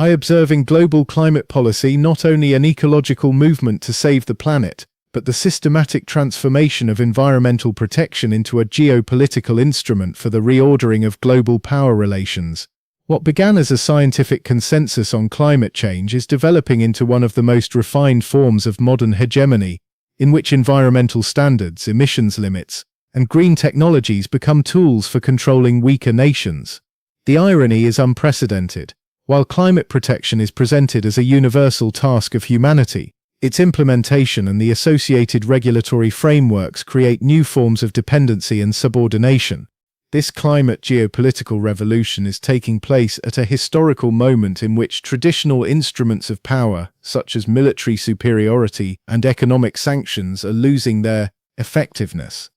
I observe in global climate policy not only an ecological movement to save the planet, but the systematic transformation of environmental protection into a geopolitical instrument for the reordering of global power relations. What began as a scientific consensus on climate change is developing into one of the most refined forms of modern hegemony, in which environmental standards, emissions limits, and green technologies become tools for controlling weaker nations. The irony is unprecedented. While climate protection is presented as a universal task of humanity, its implementation and the associated regulatory frameworks create new forms of dependency and subordination. This climate geopolitical revolution is taking place at a historical moment in which traditional instruments of power, such as military superiority and economic sanctions, are losing their effectiveness.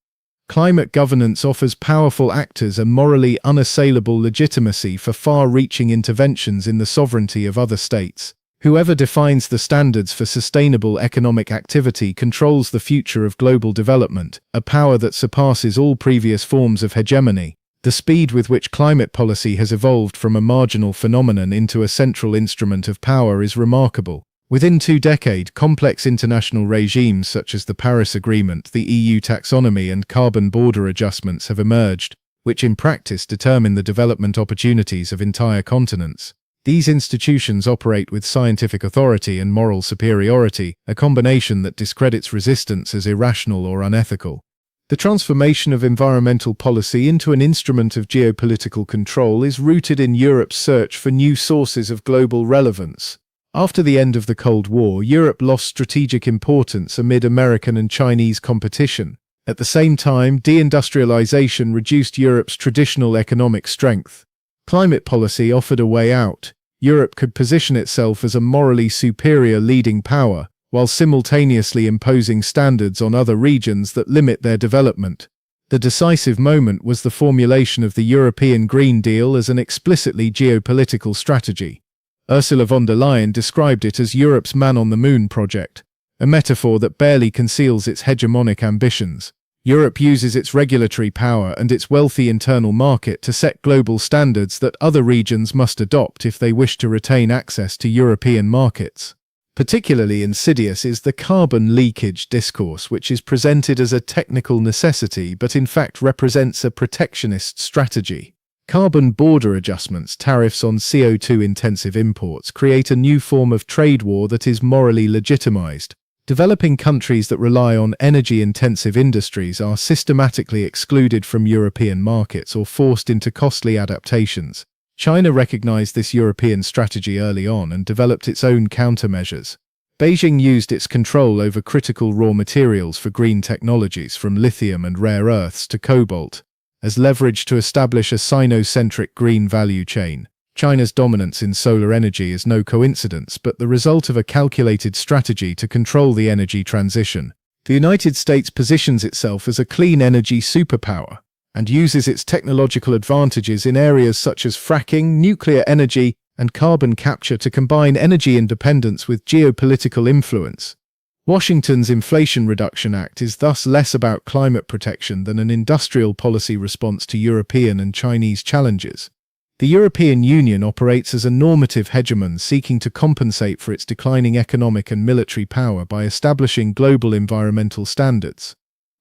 Climate governance offers powerful actors a morally unassailable legitimacy for far-reaching interventions in the sovereignty of other states. Whoever defines the standards for sustainable economic activity controls the future of global development, a power that surpasses all previous forms of hegemony. The speed with which climate policy has evolved from a marginal phenomenon into a central instrument of power is remarkable. Within 2 decades, complex international regimes such as the Paris Agreement, the EU taxonomy, and carbon border adjustments have emerged, which in practice determine the development opportunities of entire continents. These institutions operate with scientific authority and moral superiority, a combination that discredits resistance as irrational or unethical. The transformation of environmental policy into an instrument of geopolitical control is rooted in Europe's search for new sources of global relevance. After the end of the Cold War, Europe lost strategic importance amid American and Chinese competition. At the same time, deindustrialization reduced Europe's traditional economic strength. Climate policy offered a way out. Europe could position itself as a morally superior leading power, while simultaneously imposing standards on other regions that limit their development. The decisive moment was the formulation of the European Green Deal as an explicitly geopolitical strategy. Ursula von der Leyen described it as Europe's man-on-the-moon project, a metaphor that barely conceals its hegemonic ambitions. Europe uses its regulatory power and its wealthy internal market to set global standards that other regions must adopt if they wish to retain access to European markets. Particularly insidious is the carbon leakage discourse, which is presented as a technical necessity but in fact represents a protectionist strategy. Carbon border adjustments, tariffs on CO2-intensive imports, create a new form of trade war that is morally legitimized. Developing countries that rely on energy-intensive industries are systematically excluded from European markets or forced into costly adaptations. China recognized this European strategy early on and developed its own countermeasures. Beijing used its control over critical raw materials for green technologies, from lithium and rare earths to cobalt, as leverage to establish a Sino-centric green value chain. China's dominance in solar energy is no coincidence, but the result of a calculated strategy to control the energy transition. The United States positions itself as a clean energy superpower and uses its technological advantages in areas such as fracking, nuclear energy, and carbon capture to combine energy independence with geopolitical influence. Washington's Inflation Reduction Act is thus less about climate protection than an industrial policy response to European and Chinese challenges. The European Union operates as a normative hegemon seeking to compensate for its declining economic and military power by establishing global environmental standards.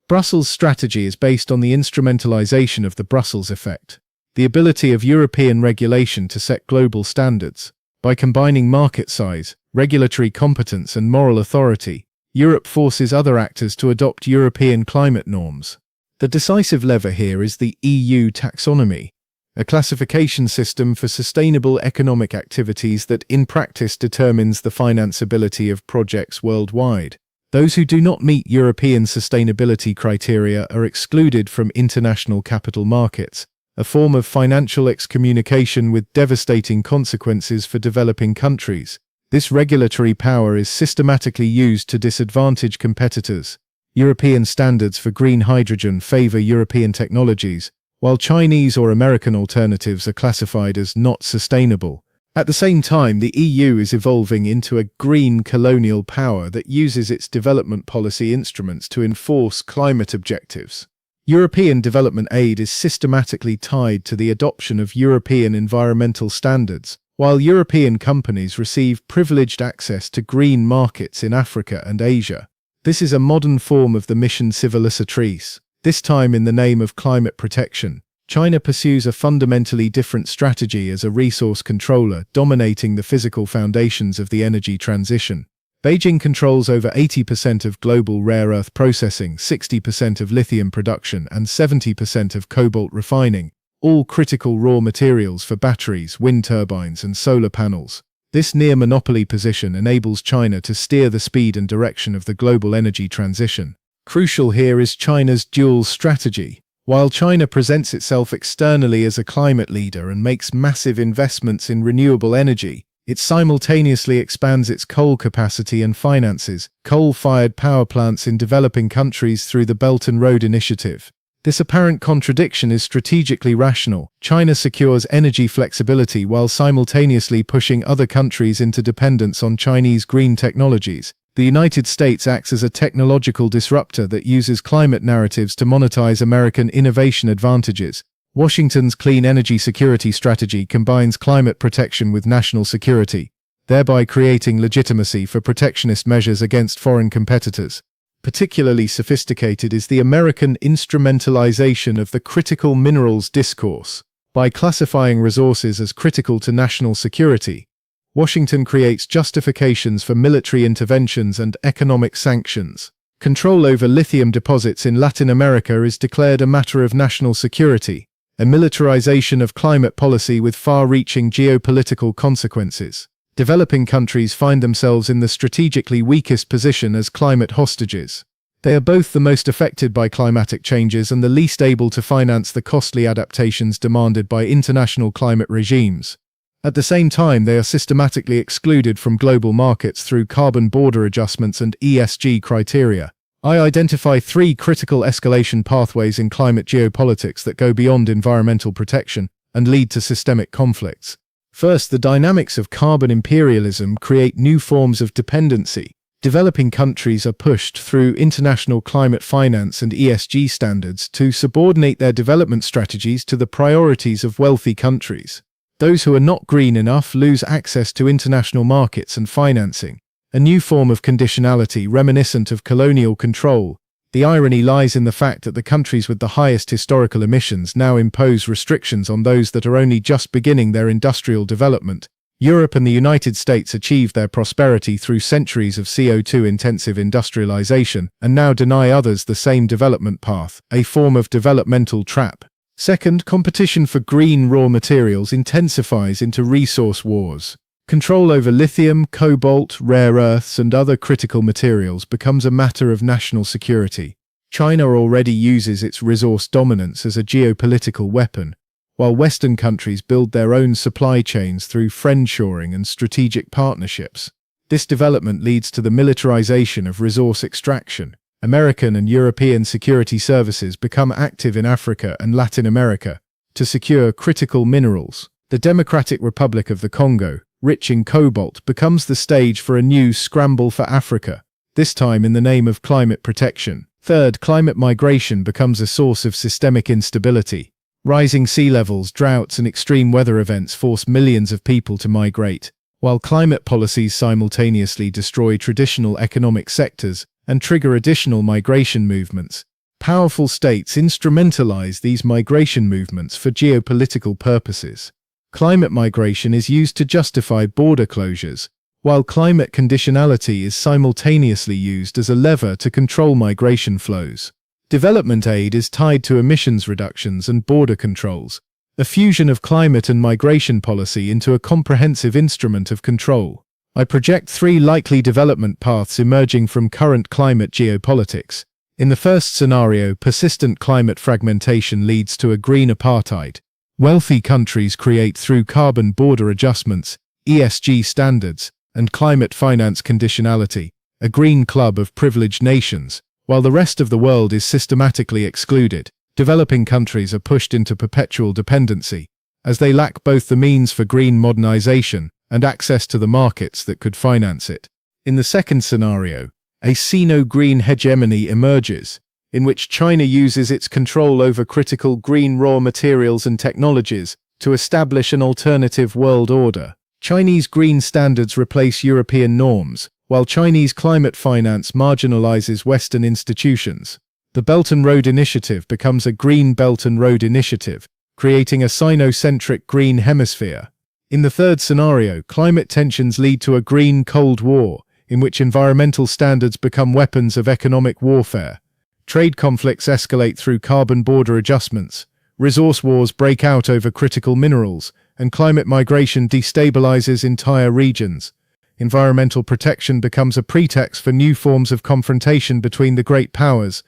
Brussels' strategy is based on the instrumentalization of the Brussels effect, the ability of European regulation to set global standards. By combining market size, regulatory competence, and moral authority, Europe forces other actors to adopt European climate norms. The decisive lever here is the EU taxonomy, a classification system for sustainable economic activities that in practice determines the financeability of projects worldwide. Those who do not meet European sustainability criteria are excluded from international capital markets, a form of financial excommunication with devastating consequences for developing countries. This regulatory power is systematically used to disadvantage competitors. European standards for green hydrogen favor European technologies, while Chinese or American alternatives are classified as not sustainable. At the same time, the EU is evolving into a green colonial power that uses its development policy instruments to enforce climate objectives. European development aid is systematically tied to the adoption of European environmental standards, while European companies receive privileged access to green markets in Africa and Asia. This is a modern form of the mission civilisatrice. This time in the name of climate protection, China pursues a fundamentally different strategy as a resource controller, dominating the physical foundations of the energy transition. Beijing controls over 80% of global rare earth processing, 60% of lithium production, and 70% of cobalt refining, all critical raw materials for batteries, wind turbines, and solar panels. This near-monopoly position enables China to steer the speed and direction of the global energy transition. Crucial here is China's dual strategy. While China presents itself externally as a climate leader and makes massive investments in renewable energy, it simultaneously expands its coal capacity and finances coal-fired power plants in developing countries through the Belt and Road Initiative. This apparent contradiction is strategically rational. China secures energy flexibility while simultaneously pushing other countries into dependence on Chinese green technologies. The United States acts as a technological disruptor that uses climate narratives to monetize American innovation advantages. Washington's clean energy security strategy combines climate protection with national security, thereby creating legitimacy for protectionist measures against foreign competitors. Particularly sophisticated is the American instrumentalization of the critical minerals discourse. By classifying resources as critical to national security, Washington creates justifications for military interventions and economic sanctions. Control over lithium deposits in Latin America is declared a matter of national security, a militarization of climate policy with far-reaching geopolitical consequences. Developing countries find themselves in the strategically weakest position as climate hostages. They are both the most affected by climatic changes and the least able to finance the costly adaptations demanded by international climate regimes. At the same time, they are systematically excluded from global markets through carbon border adjustments and ESG criteria. I identify three critical escalation pathways in climate geopolitics that go beyond environmental protection and lead to systemic conflicts. First, the dynamics of carbon imperialism create new forms of dependency. Developing countries are pushed through international climate finance and ESG standards to subordinate their development strategies to the priorities of wealthy countries. Those who are not green enough lose access to international markets and financing, a new form of conditionality reminiscent of colonial control. The irony lies in the fact that the countries with the highest historical emissions now impose restrictions on those that are only just beginning their industrial development. Europe and the United States achieved their prosperity through centuries of CO2-intensive industrialization and now deny others the same development path, a form of developmental trap. Second, competition for green raw materials intensifies into resource wars. Control over lithium, cobalt, rare earths, and other critical materials becomes a matter of national security. China already uses its resource dominance as a geopolitical weapon, while Western countries build their own supply chains through friendshoring and strategic partnerships. This development leads to the militarization of resource extraction. American and European security services become active in Africa and Latin America to secure critical minerals. The Democratic Republic of the Congo, rich in cobalt, becomes the stage for a new scramble for Africa, this time in the name of climate protection. Third, climate migration becomes a source of systemic instability. Rising sea levels, droughts, and extreme weather events force millions of people to migrate, while climate policies simultaneously destroy traditional economic sectors and trigger additional migration movements. Powerful states instrumentalize these migration movements for geopolitical purposes. Climate migration is used to justify border closures, while climate conditionality is simultaneously used as a lever to control migration flows. Development aid is tied to emissions reductions and border controls, a fusion of climate and migration policy into a comprehensive instrument of control. I project three likely development paths emerging from current climate geopolitics. In the first scenario, persistent climate fragmentation leads to a green apartheid. Wealthy countries create through carbon border adjustments, ESG standards, and climate finance conditionality, a green club of privileged nations, while the rest of the world is systematically excluded. Developing countries are pushed into perpetual dependency, as they lack both the means for green modernization and access to the markets that could finance it. In the second scenario, a Sino-green hegemony emerges, in which China uses its control over critical green raw materials and technologies to establish an alternative world order. Chinese green standards replace European norms, while Chinese climate finance marginalizes Western institutions. The Belt and Road Initiative becomes a Green Belt and Road Initiative, creating a Sino-centric green hemisphere. In the third scenario, climate tensions lead to a green Cold War, in which environmental standards become weapons of economic warfare. Trade conflicts escalate through carbon border adjustments, resource wars break out over critical minerals, and climate migration destabilizes entire regions. Environmental protection becomes a pretext for new forms of confrontation between the great powers.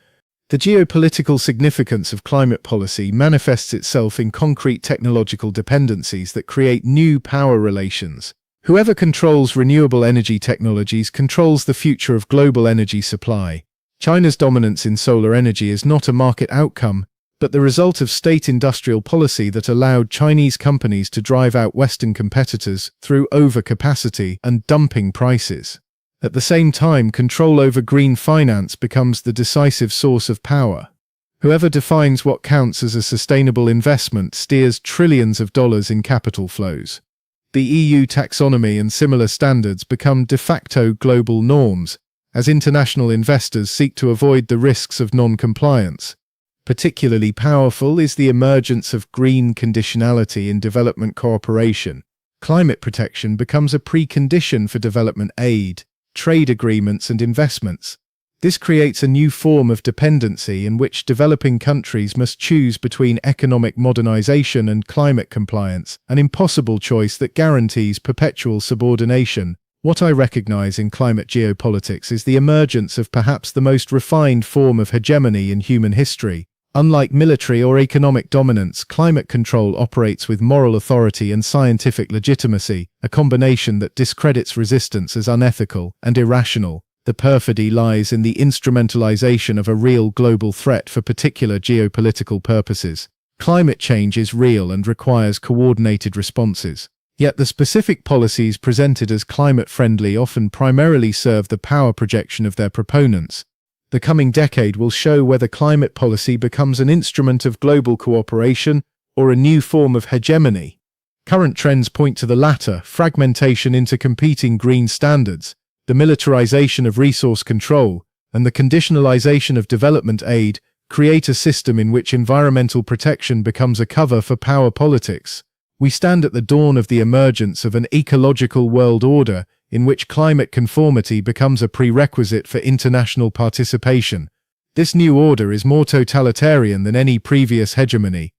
The geopolitical significance of climate policy manifests itself in concrete technological dependencies that create new power relations. Whoever controls renewable energy technologies controls the future of global energy supply. China's dominance in solar energy is not a market outcome, but the result of state industrial policy that allowed Chinese companies to drive out Western competitors through overcapacity and dumping prices. At the same time, control over green finance becomes the decisive source of power. Whoever defines what counts as a sustainable investment steers trillions of dollars in capital flows. The EU taxonomy and similar standards become de facto global norms, as international investors seek to avoid the risks of non-compliance. Particularly powerful is the emergence of green conditionality in development cooperation. Climate protection becomes a precondition for development aid, trade agreements and investments. This creates a new form of dependency in which developing countries must choose between economic modernization and climate compliance, an impossible choice that guarantees perpetual subordination. What I recognize in climate geopolitics is the emergence of perhaps the most refined form of hegemony in human history. Unlike military or economic dominance, climate control operates with moral authority and scientific legitimacy, a combination that discredits resistance as unethical and irrational. The perfidy lies in the instrumentalization of a real global threat for particular geopolitical purposes. Climate change is real and requires coordinated responses. Yet the specific policies presented as climate-friendly often primarily serve the power projection of their proponents. The coming decade will show whether climate policy becomes an instrument of global cooperation or a new form of hegemony. Current trends point to the latter: fragmentation into competing green standards, the militarization of resource control, and the conditionalization of development aid create a system in which environmental protection becomes a cover for power politics. We stand at the dawn of the emergence of an ecological world order in which climate conformity becomes a prerequisite for international participation. This new order is more totalitarian than any previous hegemony,